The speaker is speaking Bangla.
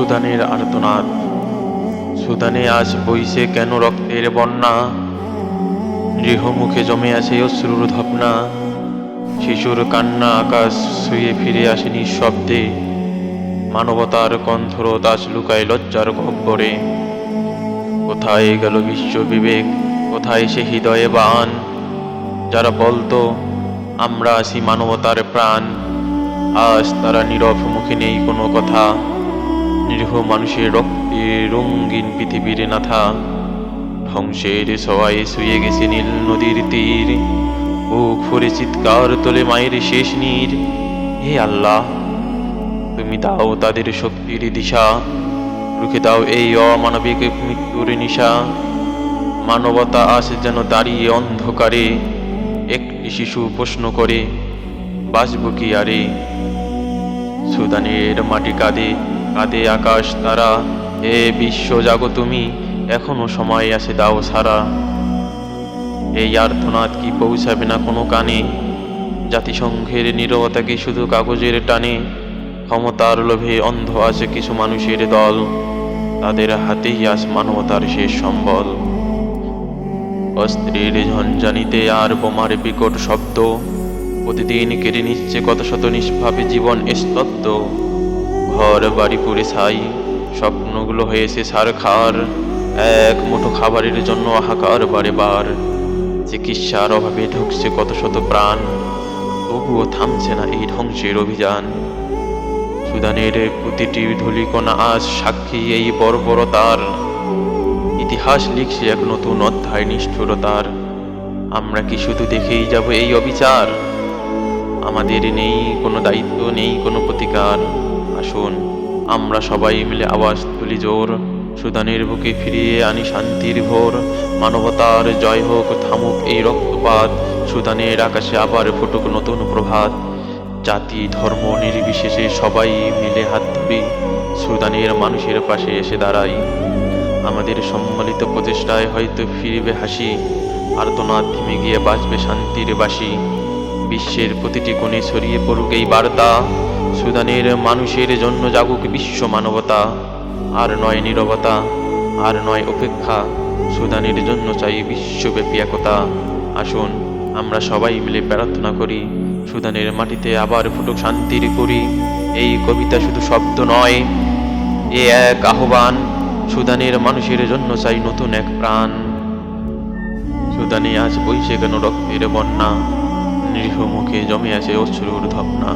সুদানের আর্তনাদ। সুদানে আজ বইছে কেন রক্তের বন্যা, নিরীহ মুখে জমে আছে অশ্রুর ধপনা। শিশুর কান্না আকাশ ছুঁয়ে ফিরে আসে নিঃশব্দে, মানবতার কণ্ঠরোধ আজ লুকায় লজ্জার গহ্বরে। কোথায় গেল বিশ্ব বিবেক, কোথায় সে হৃদয়ে বান, যারা বলতো আমরা আছি মানবতার প্রাণ। আজ তারা নীরব, মুখে নেই কোনো কথা, নিরীহ মানুষের রক্তে রঙিন পৃথিবীর নাথা। ধ্বংসের ছোঁয়ায় শুয়ে গেছে নীল নদীর তীর, বুক ভরে চিৎকার তোলে মায়ের শেষ নীর। হে আল্লাহ, তুমি দাও তাদের শক্তির দিশা, রুখে দাও এই অমানবিক মৃত্যুর নিশা। মানবতা আছে যেন দাঁড়িয়ে অন্ধকারে, একটি শিশু প্রশ্ন করে বাঁচব কি আরে। সুদানের মাটি কাঁদে, কাঁদে আকাশ তারা, এ বিশ্ব জাগো তুমি, এখনো সময় আছে দাও সারা। এই আর্তনাদ কি পৌঁছাবে না কোনো কানে, জাতিসংঘের নীরবতা কি শুধু কাগজের টানে। ক্ষমতার লোভে অন্ধ আছে কিছু মানুষের দল, তাদের হাতেই আজ মানবতার শেষ সম্বল। অস্ত্রের ঝঞ্ঝানিতে আর বোমার বিকট শব্দ, প্রতিদিন কেড়ে নিচ্ছে কত শত নিষ্পাপে জীবন স্তব্ধ। ঘর বাড়ি পুড়ে ছাই, স্বপ্নগুলো হয়েছে ছারখার, এক মুঠো খাবারের জন্য হাহাকার বারে বার। চিকিৎসার অভাবে ঢুকছে কত শত প্রাণ, তবুও থামছে না এই ধ্বংসের অভিযান। সুদানের প্রতিটি ধূলিকণা আজ সাক্ষী এই বর্বরতার, ইতিহাস লিখছে এক নতুন অধ্যায় নিষ্ঠুরতার। আমরা কি শুধু দেখেই যাব এই অবিচার? আমাদের নেই কোনো দায়িত্ব, নেই কোনো প্রতিকার। আসুন আমরা সবাই মিলে আওয়াজ তুলি জোর, সুদানের বুকে ফিরিয়ে আনি শান্তির ভোর। মানবতার জয় হোক, থামুক এই রক্তপাত, সুদানের আকাশে আবার ফুটুক নতুন প্রভাত। জাতি ধর্ম নির্বিশেষে সবাই মিলে হাত ধরি, সুদানের মানুষের পাশে এসে দাঁড়াই। আমাদের সম্মিলিত প্রচেষ্টায় হয়তো ফিরবে হাসি, আর্তনাদ থেমে গিয়ে বাঁচবে শান্তির বাসি। বিশ্বের প্রতিটি কোণে ছড়িয়ে পড়ুক এই বার্তা, সুদানের মানুষের জন্য জাগুক বিশ্ব মানবতা। আর নয় নীরবতা, আর নয় উপেক্ষা, সুদানের জন্য চাই বিশ্বব্যাপী একতা। আসুন আমরা সবাই মিলে প্রার্থনা করি, সুদানের মাটিতে আবার ফুটুক শান্তির করি। এই কবিতা শুধু শব্দ নয়, এ এক আহ্বান, সুদানের মানুষের জন্য চাই নতুন এক প্রাণ। সুদানে আজ বইছে কেন রক্তের বন্যা, নিরীহ মুখে জমে আছে অশ্রুর ধপনা।